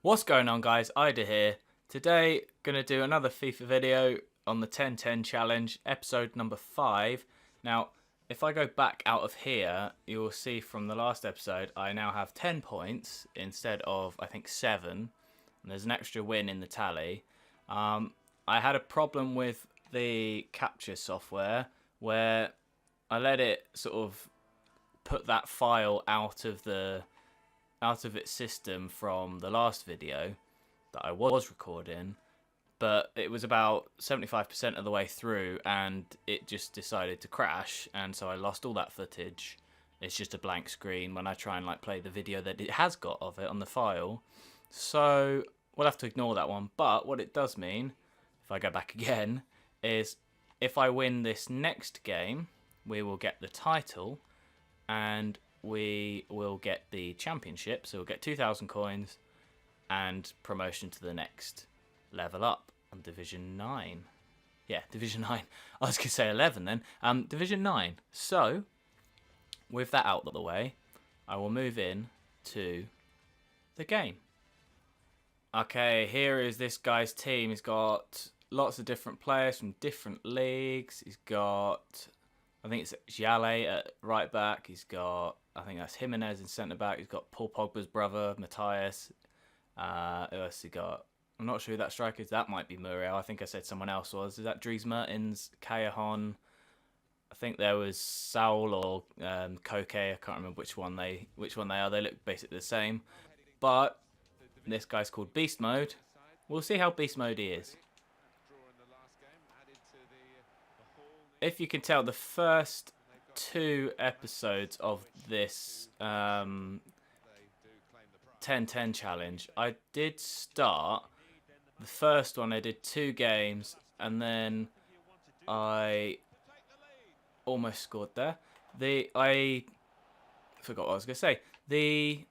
What's going on, guys? Ida here. Today, gonna do another FIFA video on the 10-10 challenge, episode number 5. Now, if I go back out of here, you will see from the last episode, I now have 10 points instead of, I think, 7. And there's an extra win in the tally. I had a problem with the capture software where I let it sort of put that file out of its system from the last video that I was recording, but it was about 75% of the way through and it just decided to crash, and so I lost all that footage. It's just a blank screen when I try and play the video that it has got of it on the file. So we'll have to ignore that one. But what it does mean, if I go back again, is if I win this next game, we will get the title and we will get the championship. So we'll get 2,000 coins and promotion to the next level up on Division 9. Yeah, Division 9. I was going to say 11 then. Division 9. So, with that out of the way, I will move in to the game. Okay, here is this guy's team. He's got lots of different players from different leagues. He's got, I think it's Jale at right back. He's got, I think that's Jimenez in centre back. He's got Paul Pogba's brother, Matthias. Who else he got? I'm not sure who that striker is. That might be Muriel. I think I said someone else was. Is that Dries Mertens, Cajahan? I think there was Saul or Koke. I can't remember which one they are. They look basically the same. But this guy's called Beast Mode. We'll see how Beast Mode he is. If you can tell, the first 2 episodes of this 10-10 challenge, I did start. The first one I did 2 games and then I almost scored there. I forgot what I was going to say. The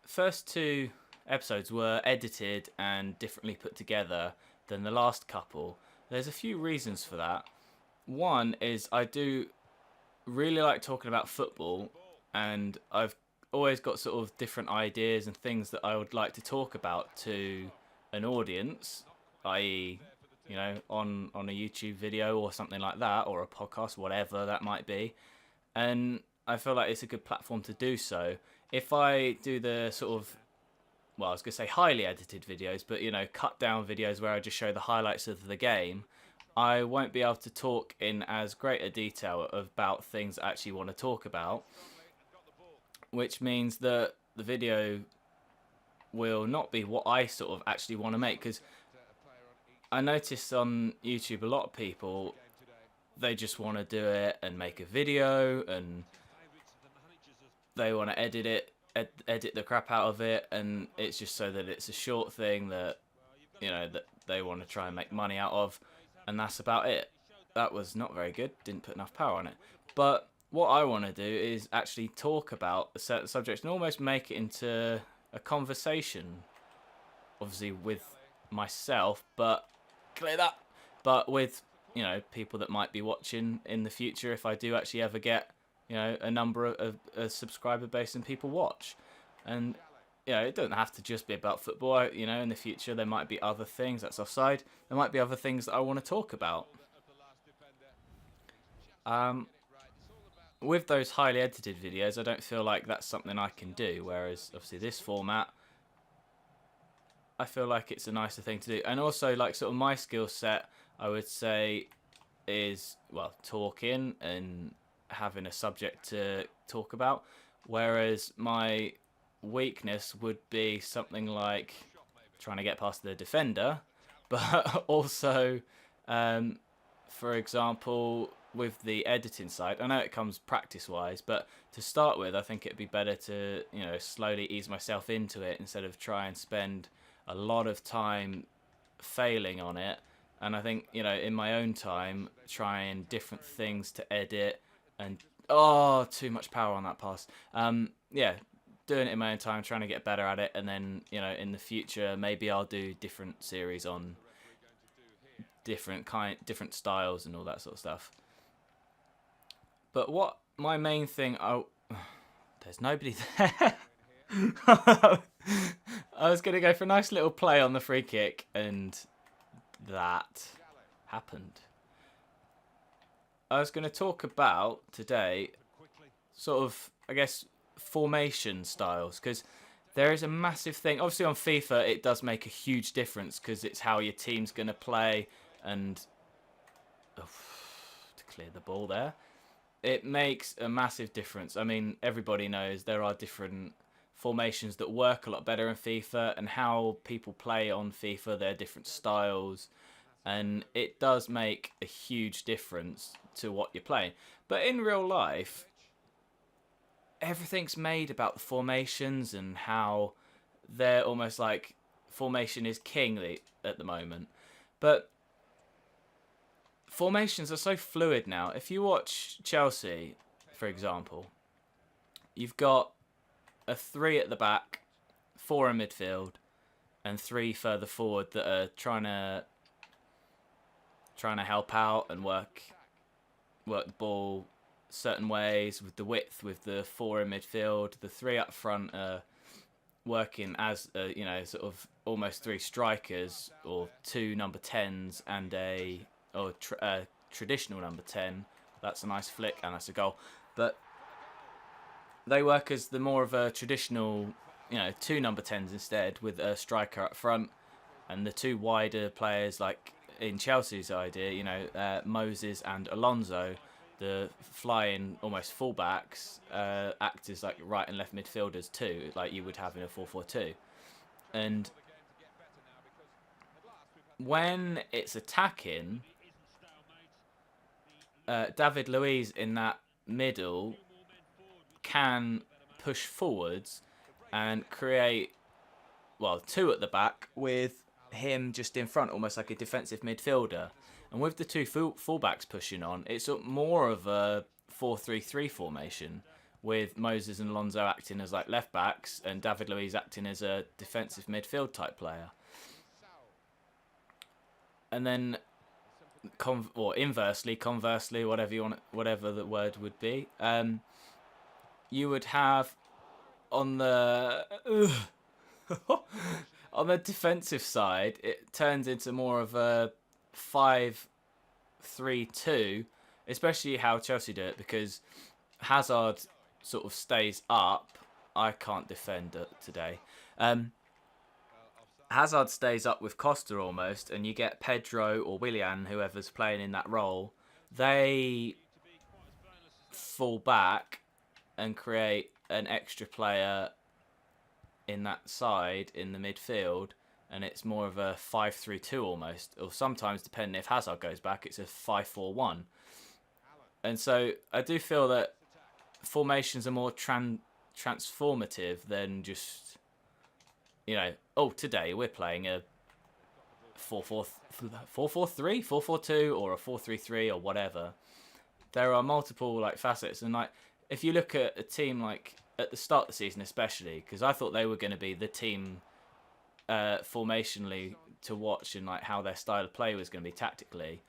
first 2 episodes were edited and differently put together than the last couple. There's a few reasons for that. One is I do really like talking about football, and I've always got sort of different ideas and things that I would like to talk about to an audience, i.e., you know, on a YouTube video or something like that, or a podcast, whatever that might be. And I feel like it's a good platform to do so. If I do the sort of, well, I was going to say highly edited videos, but, you know, cut down videos where I just show the highlights of the game, I won't be able to talk in as great a detail about things I actually want to talk about, which means that the video will not be what I sort of actually want to make. Because I noticed on YouTube a lot of people, they just want to do it and make a video, and they want to edit the crap out of it, and it's just so that it's a short thing that, you know, that they want to try and make money out of. And that's about it. That was not very good. Didn't put enough power on it. But what I want to do is actually talk about a certain subject and almost make it into a conversation. Obviously with myself, but clear that. But with, you know, people that might be watching in the future, if I do actually ever get, you know, a number of a subscriber base and people watch. And you know, it doesn't have to just be about football. You know, in the future there might be other things. That's offside. There might be other things that I want to talk about. With those highly edited videos, I don't feel like that's something I can do. Whereas, obviously, this format, I feel like it's a nicer thing to do. And also, like, sort of my skill set, I would say, is, well, talking and having a subject to talk about. Whereas my weakness would be something like trying to get past the defender, but also for example with the editing side, I know it comes practice wise, but to start with I think it'd be better to, you know, slowly ease myself into it instead of try and spend a lot of time failing on it. And I think, you know, in my own time trying different things to edit and too much power on that pass. Yeah, doing it in my own time, trying to get better at it, and then, you know, in the future maybe I'll do different series on different styles and all that sort of stuff. But what my main thing, there's nobody there. I was going to go for a nice little play on the free kick, and that happened. I was going to talk about today sort of, I guess, formation styles, because there is a massive thing. Obviously on FIFA it does make a huge difference because it's how your team's going to play, and to clear the ball there, it makes a massive difference. I mean, everybody knows there are different formations that work a lot better in FIFA, and how people play on FIFA, their different styles, and it does make a huge difference to what you're playing. But in real life, everything's made about the formations and how they're almost like formation is king at the moment. But formations are so fluid now. If you watch Chelsea, for example, you've got a 3 at the back, 4 in midfield, and 3 further forward that are trying to help out and work the ball certain ways with the width, with the 4 in midfield. The 3 up front are working as sort of almost 3 strikers, or 2 number 10s and a traditional number 10. That's a nice flick and that's a goal. But they work as the more of a traditional, 2 number 10s instead, with a striker up front, and the 2 wider players, like in Chelsea's idea, Moses and Alonso, the flying almost fullbacks, act as like right and left midfielders too, like you would have in a 4-4-2. And when it's attacking, David Luiz in that middle can push forwards and create, 2 at the back with him just in front, almost like a defensive midfielder. And with the 2 fullbacks pushing on, it's more of a 4-3-3 formation, with Moses and Alonso acting as like left backs and David Luiz acting as a defensive midfield type player. And then conversely, whatever the word would be, you would have on the on the defensive side, it turns into more of a 5-3-2, especially how Chelsea do it, because Hazard sort of stays up. I can't defend it today. Hazard stays up with Costa almost, and you get Pedro or Willian, whoever's playing in that role. They fall back and create an extra player in that side in the midfield, and it's more of a 5-3-2 almost, or sometimes, depending if Hazard goes back, it's a 5-4-1. And so I do feel that formations are more transformative than just, today we're playing a 4-4-3, 4-4-2, or a 4-3-3, or whatever. There are multiple facets, and if you look at a team at the start of the season, especially, because I thought they were going to be the team formationally to watch, and how their style of play was going to be tactically,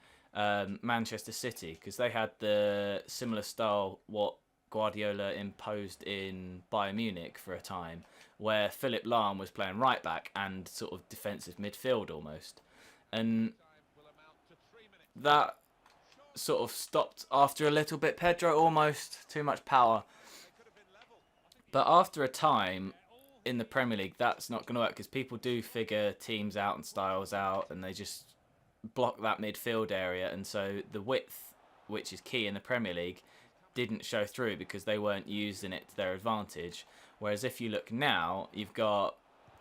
Manchester City, because they had the similar style what Guardiola imposed in Bayern Munich for a time, where Philipp Lahm was playing right back and sort of defensive midfield almost, and that sort of stopped after a little bit. Pedro almost too much power. But after a time in the Premier League, that's not going to work, because people do figure teams out and styles out, and they just block that midfield area. And so the width, which is key in the Premier League, didn't show through because they weren't using it to their advantage. Whereas if you look now, you've got...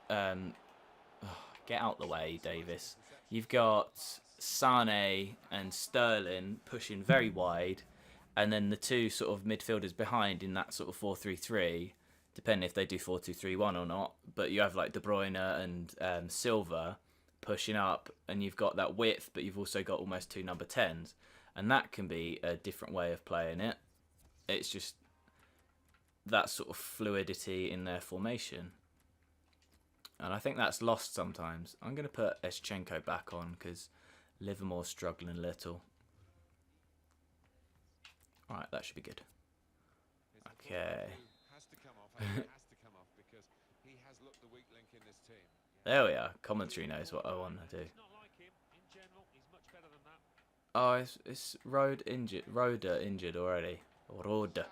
get out the way, Davis. You've got Sane and Sterling pushing very wide, and then the 2 sort of midfielders behind in that sort of 4-3-3, depending if they do 4-2-3-1 or not. But you have De Bruyne and Silva pushing up, and you've got that width, but you've also got almost 2 number 10s, and that can be a different way of playing it. It's just that sort of fluidity in their formation, and I think that's lost sometimes. I'm going to put Eschenko back on because Livermore's struggling a little. Alright, that should be good. Okay. There we are. Commentary knows what I want to do. Oh, it's Roda injured already. Roda.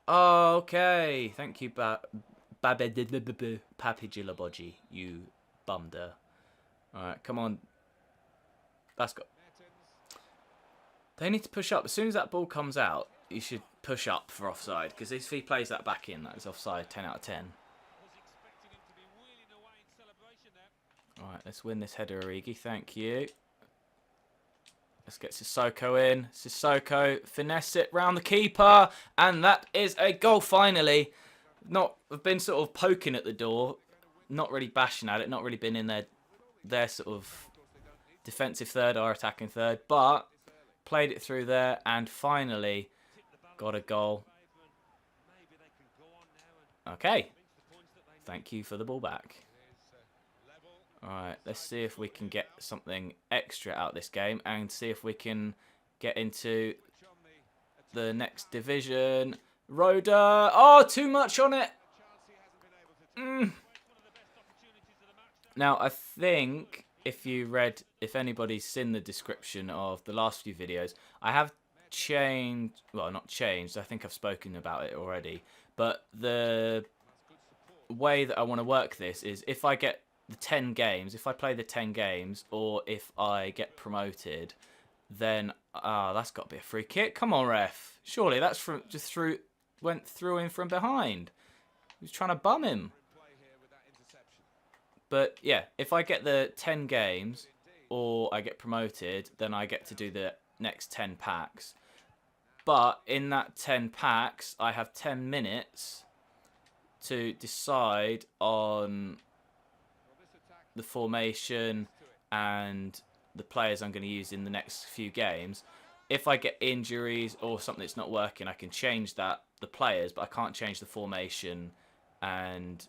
Oh, okay. Thank you, Papi Gilaboji, you bumder. Alright, come on. That's got. They need to push up. As soon as that ball comes out, you should push up for offside. Because if he plays that back in, that is offside 10 out of 10. Alright, let's win this header, Origi. Thank you. Let's get Sissoko in. Sissoko, finesse it round the keeper. And that is a goal, finally. I've been sort of poking at the door. Not really bashing at it. Not really been in their sort of defensive third or attacking third. But played it through there and finally got a goal. Okay. Thank you for the ball back. Alright, let's see if we can get something extra out of this game and see if we can get into the next division. Roda. Oh, too much on it. Now, I think if anybody's seen the description of the last few videos, I have changed, well, not changed, I think I've spoken about it already, but the way that I want to work this is if I get the 10 games, if I play the 10 games, or if I get promoted, then, that's got to be a free kick. Come on, ref. Surely that's went through him from behind. He was trying to bum him. But yeah, if I get the 10 games or I get promoted, then I get to do the next 10 packs. But in that 10 packs, I have 10 minutes to decide on the formation and the players I'm going to use in the next few games. If I get injuries or something that's not working, I can change the players, but I can't change the formation, and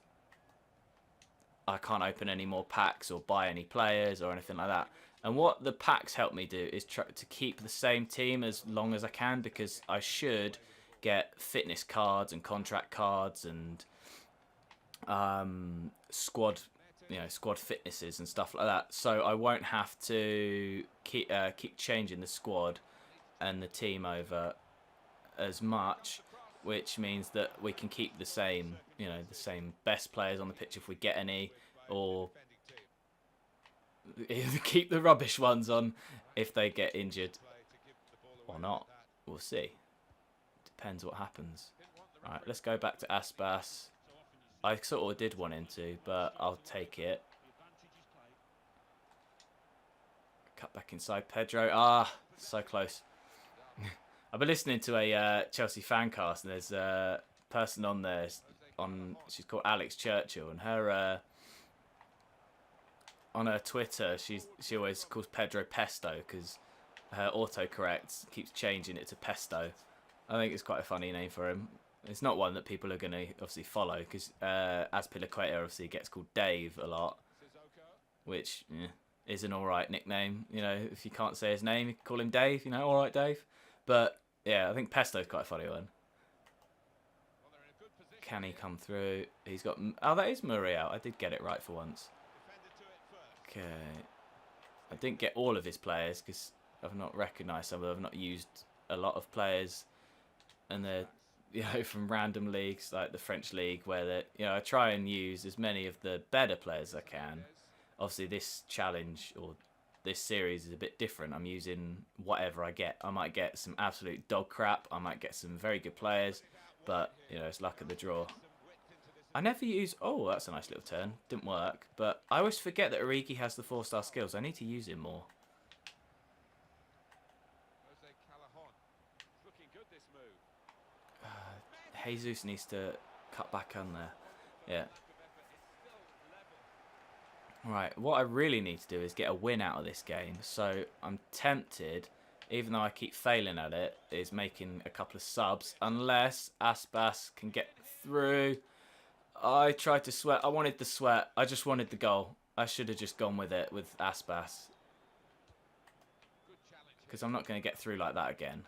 I can't open any more packs or buy any players or anything like that. And what the packs help me do is try to keep the same team as long as I can, because I should get fitness cards and contract cards and squad fitnesses and stuff like that. So I won't have to keep changing the squad and the team over as much, which means that we can keep the same best players on the pitch if we get any, or keep the rubbish ones on if they get injured or not. We'll see. Depends what happens. Right, let's go back to Aspas. I sort of did want him to, but I'll take it. Cut back inside Pedro. Ah, so close. I've been listening to a Chelsea fan cast, and there's a person on there. She's called Alex Churchill, and her on her Twitter, she always calls Pedro Pesto because her autocorrect keeps changing it to Pesto. I think it's quite a funny name for him. It's not one that people are going to obviously follow, because Azpilicueta obviously gets called Dave a lot, which is an alright nickname. You know, if you can't say his name, you can call him Dave. You know, alright Dave. But yeah, I think Pesto's quite a funny one. Can he come through? He's got. Oh, that is Muriel. I did get it right for once. Okay. I didn't get all of his players because I've not recognised some of them. I've not used a lot of players, and they're from random leagues like the French league, where I try and use as many of the better players as I can. Obviously, this challenge or this series is a bit different. I'm using whatever I get. I might get some absolute dog crap. I might get some very good players, but it's luck of the draw. I never use. Oh, that's a nice little turn. Didn't work, but I always forget that Origi has the 4-star skills. I need to use him more. Jesus needs to cut back on there. Yeah. Right, what I really need to do is get a win out of this game. So I'm tempted, even though I keep failing at it, is making a couple of subs. Unless Aspas can get through. I tried to sweat. I wanted the sweat. I just wanted the goal. I should have just gone with it with Aspas. Because I'm not going to get through like that again.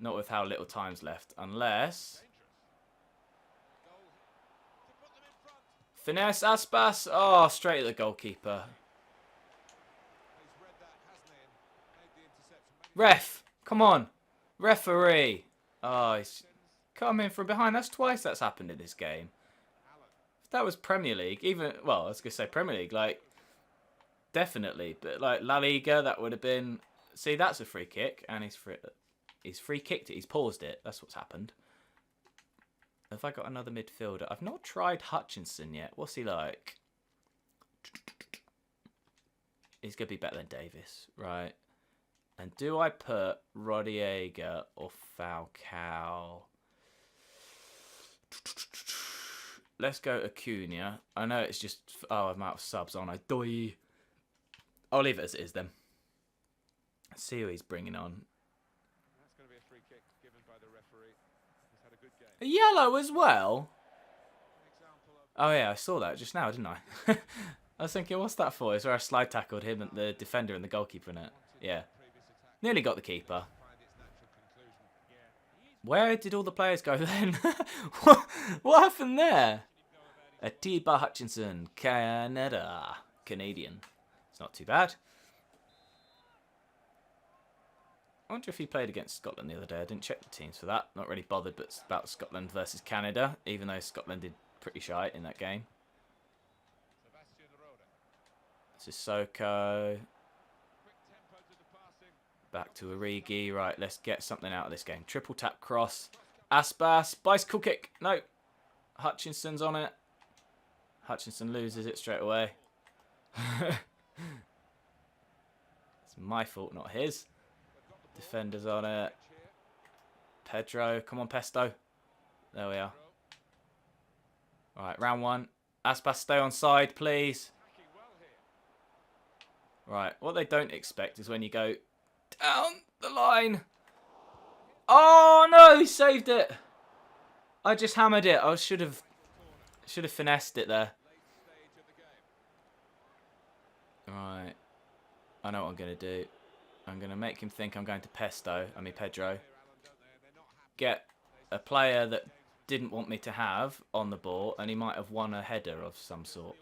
Not with how little time's left. Unless... Finesse, Aspas. Oh, straight at the goalkeeper. Ref, come on. Referee. Oh, he's coming from behind. That's twice that's happened in this game. If that was Premier League, even, well, I was going to say Premier League, like, definitely. But, like, La Liga, that would have been, see, that's a free kick. And he's free kicked it. He's paused it. That's what's happened. Have I got another midfielder? I've not tried Hutchinson yet. What's he like? He's going to be better than Davis, right? And do I put Rodallega or Falcao? Let's go Acuna. I know it's just... Oh, I'm out of subs, aren't I? Doi. I'll leave it as it is then. Let's see who he's bringing on. That's going to be a free kick given by the referee. He's had a good game. A yellow as well? Oh yeah, I saw that just now, didn't I? I was thinking, what's that for? Is there a slide tackled him and the defender and the goalkeeper in it? Yeah. Nearly got the keeper. Where did all the players go then? What happened there? Atiba Hutchinson, Canada. Canadian. It's not too bad. I wonder if he played against Scotland the other day. I didn't check the teams for that. Not really bothered, but it's about Scotland versus Canada, even though Scotland did pretty shy in that game. Sissoko. Back to Origi. Right, let's get something out of this game. Triple tap cross. Aspas. Bicycle kick. No. Hutchinson's on it. Hutchinson loses it straight away. It's my fault, not his. Defender's on it. Pedro. Come on, Pesto. There we are. Alright, round one. Aspas, stay on side, please. Right, what they don't expect is when you go down the line. Oh no, he saved it. I just hammered it. I should have finessed it there. Right. I know what I'm going to do. I'm going to make him think I'm going to Pedro. Get a player that didn't want me to have on the ball, and he might have won a header of some sort.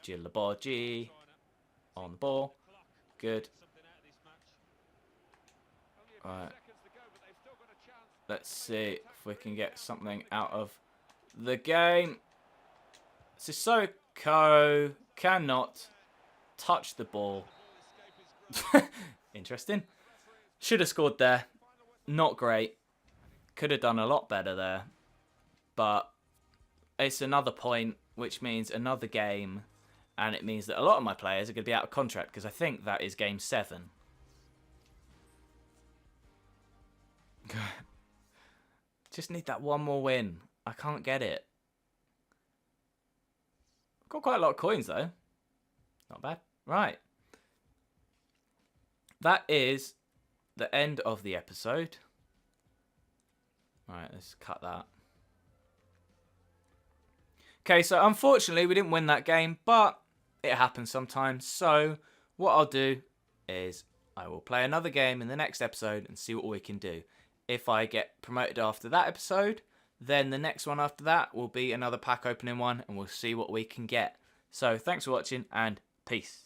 Gilaborgi on the ball. Good. Right. Let's see if we can get something out of the game. Sissoko cannot touch the ball. Interesting. Should have scored there. Not great. Could have done a lot better there. But it's another point, which means another game. And it means that a lot of my players are going to be out of contract, because I think that is game 7. Just need that one more win. I can't get it. Got quite a lot of coins, though. Not bad. Right. That is the end of the episode. Right, let's cut that. Okay, so unfortunately we didn't win that game, but it happens sometimes. So what I'll do is I will play another game in the next episode and see what we can do. If I get promoted after that episode, then the next one after that will be another pack opening one, and we'll see what we can get. So thanks for watching, and peace.